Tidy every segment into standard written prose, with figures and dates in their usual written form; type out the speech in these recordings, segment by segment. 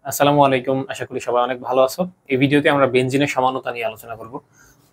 আসসালামু আলাইকুম, আশা করি সবাই অনেক ভালো আছো। এই ভিডিওতে আমরা বেনজিনের সমানতা নিয়ে আলোচনা করব।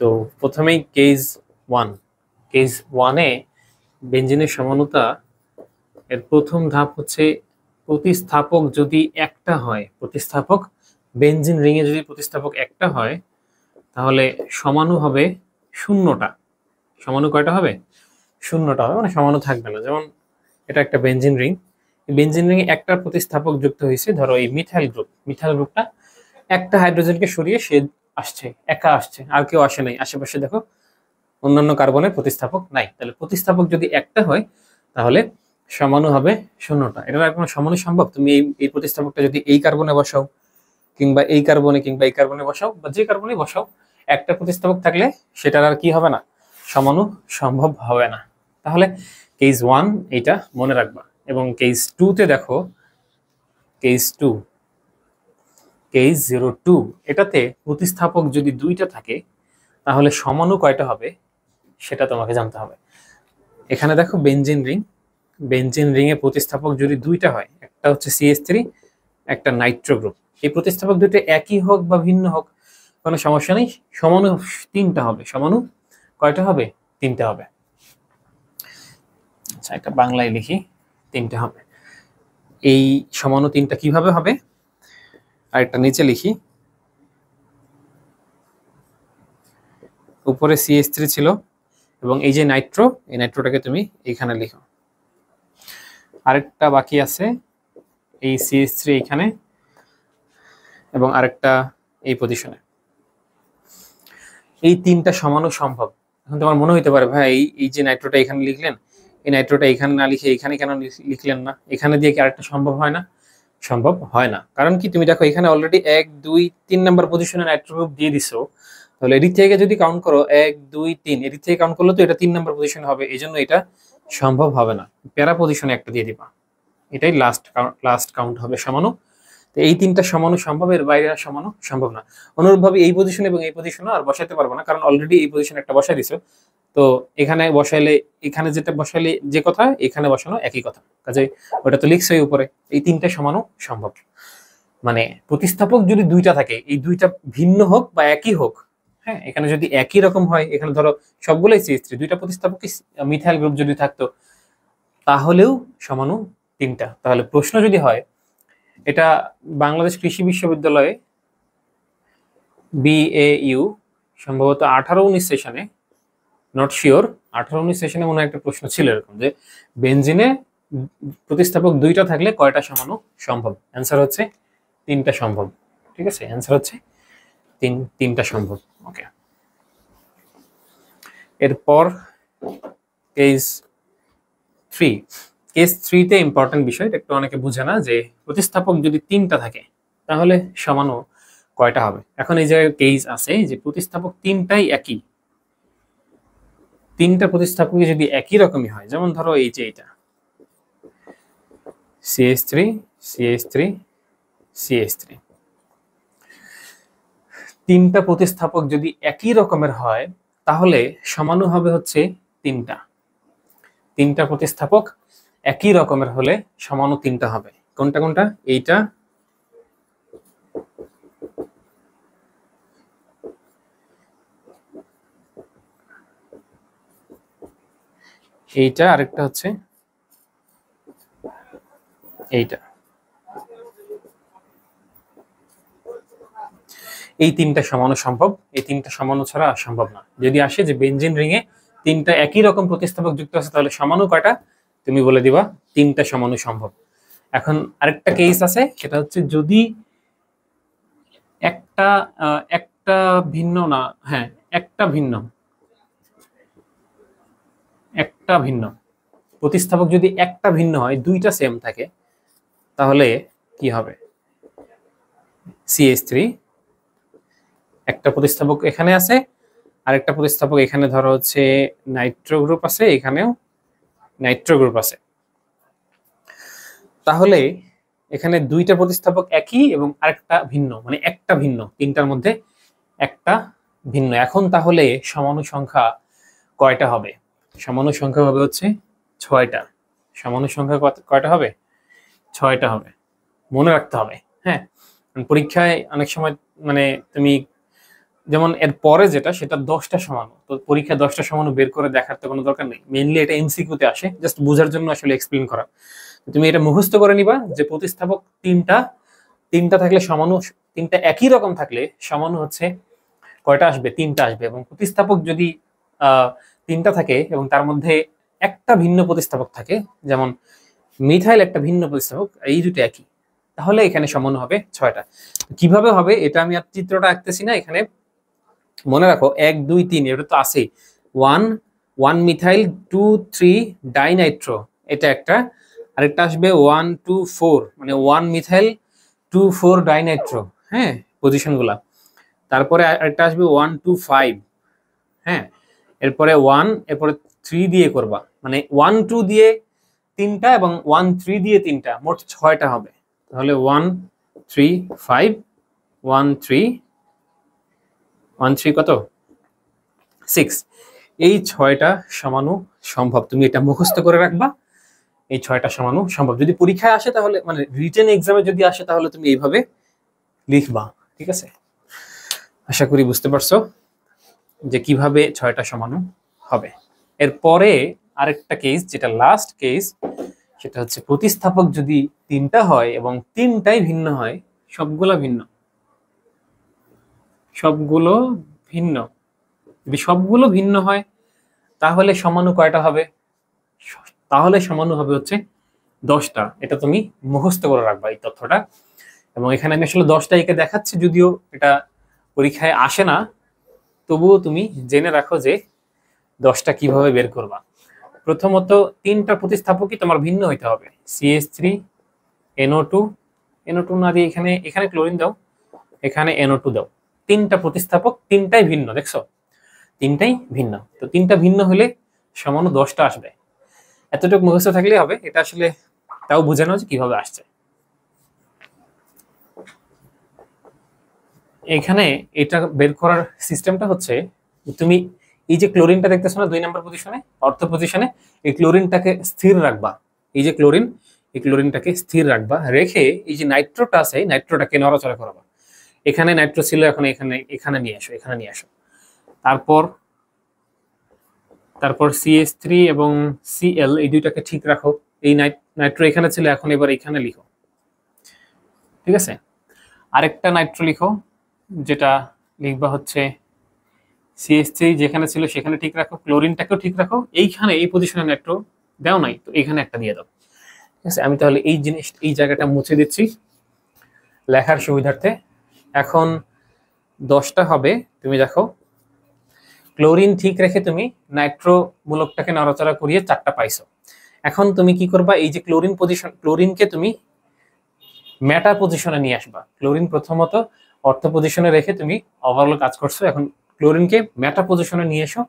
তো প্রথমেই ওয়ান কেস ওয়ানে বেনজিনের সমানতা এর প্রথম ধাপ হচ্ছে প্রতিস্থাপক যদি একটা হয়, প্রতিস্থাপক বেনজিন রিং এ যদি প্রতিস্থাপক একটা হয় তাহলে সমাণু হবে শূন্যটা। সমাণু কয়টা হবে? শূন্যটা হবে, মানে সমাণু থাকবে না। যেমন এটা একটা বেনজিন রিং, বেনজিন রিং এ একটা প্রতিস্থাপক যুক্ত হয়েছে, ধরো এই মিথাইল গ্রুপটা একটা হাইড্রোজেনকে সরিয়ে সে আসছে, একা আসছে, আর কেউ আসে নাই। আশেপাশে দেখো অন্যান্য কার্বনের প্রতিস্থাপক নাই। তাহলে প্রতিস্থাপক যদি একটা হয় তাহলে সমাণু হবে শূন্যটা। এটার আর কোনো সমাণু সম্ভব? তুমি এই প্রতিস্থাপকটা যদি এই কার্বনে বসাও, কিংবা এই কার্বনে, কিংবা এই কার্বনে বসাও, বা যে কার্বনে বসাও, একটা প্রতিস্থাপক থাকলে সেটার আর কি হবে না? সমাণু সম্ভব হবে না। তাহলে কেস ওয়ান এটা মনে রাখবা। এবং কেস টু তে দেখো, কেস টু কেস 02 এটাতে প্রতিস্থাপক যদি দুইটা থাকে তাহলে সমাণু কয়টা হবে সেটা তোমাকে জানতে হবে। এখানে দেখো বেনজিন রিং এ প্রতিস্থাপক যদি দুইটা হয়, একটা হচ্ছে CH3, একটা নাইট্রো গ্রুপ। এই প্রতিস্থাপক দুটো একই হোক বা ভিন্ন হোক কোনো সমস্যা নেই, সমাণু তিনটা হবে। সমাণু কয়টা হবে? তিনটা হবে। আচ্ছা, একটা বাংলায় লিখি, তিনটা হবে। এই সমাণু তিনটা কিভাবে হবে আর একটা নিচে লিখি। উপরে CH3 ছিল এবং এই যে নাইট্রো, এই নাইট্রোটাকে তুমি এইখানে লিখো। আরেকটা বাকি আছে, এই CH3 এইখানে এবং আরেকটা এই পজিশনে। এই তিনটা সমাণু সম্ভব। এখন তোমার মনে হইতে পারে, ভাই এই যে নাইট্রোটা এখানে লিখলেন, এই নাইট্রোটা এখানে না লিখে এখানে কেন লিখলেন না? এখানে দিয়ে কি আরেকটা সম্ভব হয় না? সম্ভব হয় না। কারণ কি, তুমি দেখো এখানে অলরেডি 1 2 3 নাম্বার পজিশনে নাইট্রো গ্রুপ দিয়ে দিছো। তাহলে এদিক থেকে যদি কাউন্ট করো 1 2 3, এদিক থেকে কাউন্ট করলে তো এটা 3 নাম্বার পজিশনে হবে। এই জন্য এটা সম্ভব হবে না। প্যারা পজিশনে একটা দিয়ে দিবা, এটাই লাস্ট কাউন্ট হবে সমাণু। তো এই তিনটা সমাণু সম্ভব, এর বাইরে আর সমাণু সম্ভব না। অনুরূপভাবে এই পজিশন এবং এই পজিশনও আর বসাইতে পারবো না, কারণ অলরেডি এই পজিশনে একটা বসাই দিছো। তো এখানে বসাইলে, এখানে যেটা বসাইলে যে কথা, এখানে বসানো একই কথা, কাজে ওটা তো লিখছই উপরে। এই তিনটা সমাণু সম্ভব। মানে প্রতিস্থাপক যদি দুইটা থাকে, এই দুইটা ভিন্ন হোক বা একই হোক, হ্যাঁ, এখানে যদি একই রকম হয়, এখানে ধরো সবগুলোই CH3, দুইটা প্রতিস্থাপক মিথাইল গ্রুপ যদি থাকতো তাহলেও সমাণু তিনটা। তাহলে প্রশ্ন যদি হয়, এটা বাংলাদেশ কৃষি বিশ্ববিদ্যালয়ে BAU সম্ভবত 18-19 সেশনে, নট শিওর, 18-19 সেশনে মনে হয় একটা প্রশ্ন ছিল এরকম, যে বেনজিনে প্রতিস্থাপক দুইটা থাকলে কয়টা সমাণু সম্ভব? অ্যান্সার হচ্ছে তিনটা সম্ভব। ঠিক আছে, অ্যান্সার হচ্ছে তিনটা সম্ভব। ওকে, এরপর কেস 3। কেস 3 তে ইম্পর্টেন্ট বিষয়, একটু অনেকে বুঝে না, যে প্রতিস্থাপক যদি তিনটা থাকে তাহলে সমাণু কয়টা হবে। এখন এই জায়গায় কেস আছে যে প্রতিস্থাপক তিনটাই একই, তিনটা প্রতিস্থাপক যদি একই রকমই হয়, যেমন ধরো এই যে এটা CH3 CH3 CH3, তিনটা প্রতিস্থাপক যদি একই রকমের হয় তাহলে সমাণু হবে হচ্ছে তিনটা। তিনটা প্রতিস্থাপক একই রকমের হলে সমাণু তিনটা হবে। কোনটা কোনটা? এইটা, এইটা, আরেকটা হচ্ছে এইটা। এই তিনটা সমাণু সম্ভব, এই তিনটা সমাণু ছাড়া সম্ভব না। যদি আসে যে বেনজিন রিং এ তিনটা একই রকম প্রতিস্থাপক যুক্ত আছে, তাহলে সমাণু কয়টা? তুমি বলে দিবা তিনটা সমাণু সম্ভব। এখন আরেকটা কেস আছে, সেটা হচ্ছে যদি একটা একটা ভিন্ন না, হ্যাঁ, একটা ভিন্ন প্রতিস্থাপক যদি একটা ভিন্ন হয়, দুইটা সেম থাকে, তাহলে কি হবে? CH3, একটা প্রতিস্থাপক এখানে আছে, আরেকটা প্রতিস্থাপক এখানে ধরো হচ্ছে নাইট্রো গ্রুপ আছে, এখানেও নাইট্রো গ্রুপ আছে। তাহলে এখানে দুইটা প্রতিস্থাপক একই এবং আরেকটা ভিন্ন, মানে একটা ভিন্ন, তিনটার মধ্যে একটা ভিন্ন। এখন তাহলে সমাণু সংখ্যা কয়টা হবে? সমাণু সংখ্যা হবে হচ্ছে 6টা। সমাণু সংখ্যা কয়টা হবে? 6টা হবে, মনে রাখতে হবে। হ্যাঁ, পরীক্ষায় অনেক সময় মানে তুমি যেমন এর পরে যেটা সেটা 10টা সমান, তো পরীক্ষায় 10টা সমান বের করে দেখার তো কোনো দরকার নেই, মেইনলি এটা এমসিকিউতে আসে জাস্ট বোঝার জন্য আসলে এক্সপ্লেন করা। তুমি এটা মুখস্থ করে নিবা যে প্রতিস্থাপক তিনটা, তিনটা থাকলে সমানু, তিনটা একই রকম থাকলে সমানু হচ্ছে কয়টা আসবে, তিনটা আসবে। এবং প্রতিস্থাপক যদি তিনটা থাকে এবং তার মধ্যে একটা ভিন্ন প্রতিস্থাপক থাকে, যেমন মিথাইল একটা ভিন্ন প্রতিস্থাপক, এই দুটো একই, তাহলে এখানে সমানু হবে 6টা। কিভাবে হবে এটা আমি আর চিত্রটা আঁকতেছি না, এখানে মনে রাখো 1 2 3 এটা তো আছেই, 1 মিথাইল 2 3 ডাইনাইট্রো, এটা একটা। আরেকটা আসবে 1 2 4, মানে 1 মিথাইল 2 4 ডাইনাইট্রো, হ্যাঁ পজিশনগুলা। তারপরে আরেকটা আসবে 1 2 5, হ্যাঁ এরপরে 1, এরপরে 3 দিয়ে করবা, মানে 1 2 দিয়ে তিনটা এবং 1 3 দিয়ে তিনটা, মোট 6টা হবে। তাহলে 1 3 5 1 3 1 3 কত 6, এই 6টা সমানু সম্ভব। তুমি এটা মুখস্থ করে রাখবা, এই 6টা সমানু সম্ভব। যদি পরীক্ষায় আসে তাহলে, মানে রিটেন এক্সামে যদি আসে তাহলে তুমি এইভাবে লিখবা, ঠিক আছে? আশা করি বুঝতে পারছো যে কিভাবে 6টা সমানু হবে। এরপরে আরেকটা কেস, যেটা লাস্ট কেস, সেটা হচ্ছে প্রতিস্থাপক যদি তিনটা হয় এবং তিনটাই ভিন্ন হয়, সবগুলো ভিন্ন, সবগুলো ভিন্ন, যদি সবগুলো ভিন্ন হয় তাহলে সমানু কয়টা হবে? তাহলে সমানু হবে হচ্ছে 10টা। এটা তুমি মুখস্থ করে রাখবা এই তথ্যটা। এবং এখানে আমি আসলে 10টা একে দেখাচ্ছি, যদিও এটা পরীক্ষায় আসে না, তবুও তুমি জেনে রাখো যে 10টা কিভাবে বের করবা। প্রথমত তিনটা প্রতিস্থাপকই তোমার ভিন্ন হইতে হবে, CH3 NO2, NO2 না দিয়ে এখানে এখানে ক্লোরিন দাও, এখানে NO2 দাও। তিনটা প্রতিস্থাপক, তিনটাই ভিন্ন, দেখছো তিনটাই ভিন্ন। তো তিনটা ভিন্ন হলে সমানু 10টা আসবে। এতটুকু মুখস্থ থাকলেই হবে। এটা আসলে তাও বোঝানো যে কিভাবে আসছে। এখানে এটা বের করার সিস্টেমটা হচ্ছে, তুমি এই যে ক্লোরিনটা দেখতেছো না 2 নম্বর পজিশনে, অর্থ পজিশনে, এই ক্লোরিনটাকে স্থির রাখবা। এই যে ক্লোরিন, এই ক্লোরিনটাকে স্থির রাখবা, রেখে এই যে নাইট্রোটা আছে নাইট্রোটাকে নড়াচড়া করাবা। এখানে নাইট্রো ছিল, এখন এখানে এখানে নিয়ে আসো, এখানে নিয়ে আসো। তারপর তারপর CH3 এবং Cl এই দুইটাকে ঠিক রাখো। এই নাইট্রো এখানে ছিল, এখন এবার এখানে লিখো, ঠিক আছে? আরেকটা নাইট্রো লিখো, যেটা লিখবা হচ্ছে CH3 যেখানে ছিল সেখানে ঠিক রাখো, ক্লোরিনটাকেও ঠিক রাখো। এইখানে এই পজিশনে নাইট্রো দাও নাই, তো এখানে একটা দিয়ে দাও, ঠিক আছে? আমি তাহলে এই জিনিস, এই জায়গাটা মুছে দিচ্ছি লেখার সুবিধার্থে। এখন 10টা হবে, তুমি দেখো ক্লোরিন ঠিক রেখে তুমি নাইট্রো মূলকটাকে নড়াচড়া করিয়ে 4টা পাইছো। এখন তুমি কি করবা, এই যে ক্লোরিন পজিশন, ক্লোরিনকে তুমি মেটা পজিশনে নিয়ে আসবা। ক্লোরিন প্রথমত অর্থ পজিশনে রেখে তুমি ওভারঅল কাজ করছো, এখন ক্লোরিনকে মেটা পজিশনে নিয়ে এসো।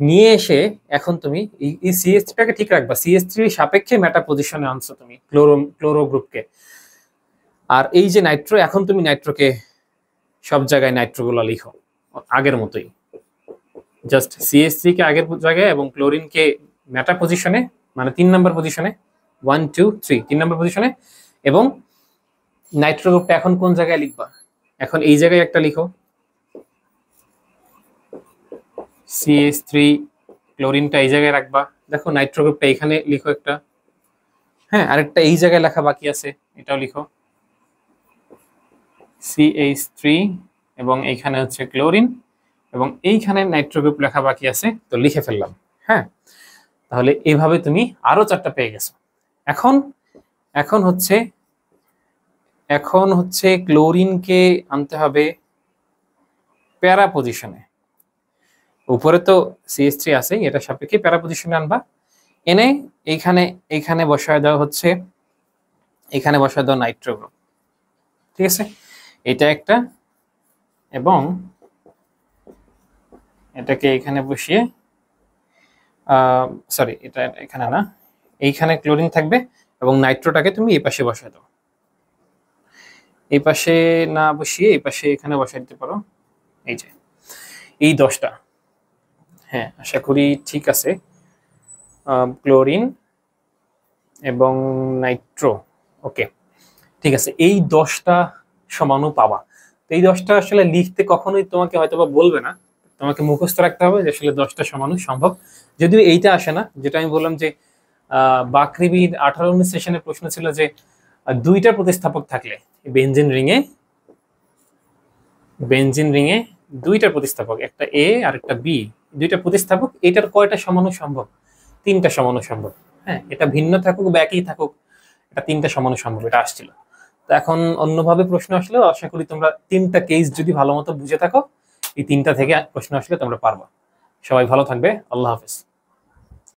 নিয়ে এসে এখন তুমি এই CH3টাকে ঠিক রাখবা, CH3 সাপেক্ষে মেটা পজিশনে আনছো তুমি ক্লোরো গ্রুপকে। আর এই যে নাইট্রো, এখন তুমি নাইট্রোকে সব জায়গায় নাইট্রোগুলো লিখো আগের মতোই, জাস্ট CH3 কে আগের জায়গায় এবং ক্লোরিনকে মেটা পজিশনে, মানে 3 নম্বর পজিশনে, 1 2 3 3 নম্বর পজিশনে। এবং নাইট্রো গ্রুপটা এখন কোন জায়গায় লিখবা? এখন এই জায়গায় একটা লিখো, CH3 ক্লোরিনটা এই জায়গায় রাখবা। দেখো নাইট্রো গ্রুপটা এখানে লিখো একটা, হ্যাঁ আরেকটা এই জায়গায় লেখা বাকি আছে, এটাও লিখো CH3, এবং এইখানে হচ্ছে ক্লোরিন, এবং এইখানে নাইট্রো গ্রুপ লেখা বাকি আছে, তো লিখে ফেললাম। হ্যাঁ, তাহলে এইভাবে তুমি আরো 4টা পেয়ে গেছো। এখন এখন হচ্ছে এখন হচ্ছে ক্লোরিনকে আনতে হবে প্যারা পজিশনে। উপরে তো CH3 আছে, এটা সাপেক্ষে প্যারা পজিশনে আনবা। এনে এইখানে এইখানে বসায় দেওয়া হচ্ছে, এখানে বসায় দেওয়া নাইট্রো গ্রুপ, ঠিক আছে? এটা একটা, এবং এটাকে এখানে বসিয়ে, সরি এটা এখানে না, এইখানে ক্লোরিন থাকবে এবং নাইট্রোটাকে তুমি এই পাশে বসায় দাও। এই পাশে না বসিয়ে এই পাশে এখানে বসাই দিতে পারো। এই যে এই 10টা, হ্যাঁ আশা করি ঠিক আছে। ক্লোরিন এবং নাইট্রো, ওকে ঠিক আছে। এই 10টা সমাণু পাবা। তো এই 10টা আসলে লিখতে কখনোই তোমাকে হয়তোবা বলবে না, তোমাকে মুখস্থ রাখতে হবে যে আসলে 10টা সমাণু সম্ভব। যদিও এইটা আসে না, যেটা আমি বললাম যে বাকৃবির 18-19 সেশনের প্রশ্ন ছিল যে দুইটা প্রতিস্থাপক থাকলে বেনজিন রিংয়ে দুইটা প্রতিস্থাপক, একটা এ আর একটা বি, দুইটা প্রতিস্থাপক, এটার কয়টা সমাণু সম্ভব? 3টা সমাণু সম্ভব। হ্যাঁ, এটা ভিন্ন থাকুক বা একই থাকুক, এটা 3টা সমাণু সম্ভব, এটা আসছিল। তো এখন অন্যভাবে প্রশ্ন আসলেও আশা করি তোমরা 3টা কেস যদি ভালো মতো বুঝে থাকো, এই 3টা থেকে প্রশ্ন আসলে তোমরা পারবা। সবাই ভালো থাকবে, আল্লাহ হাফেজ।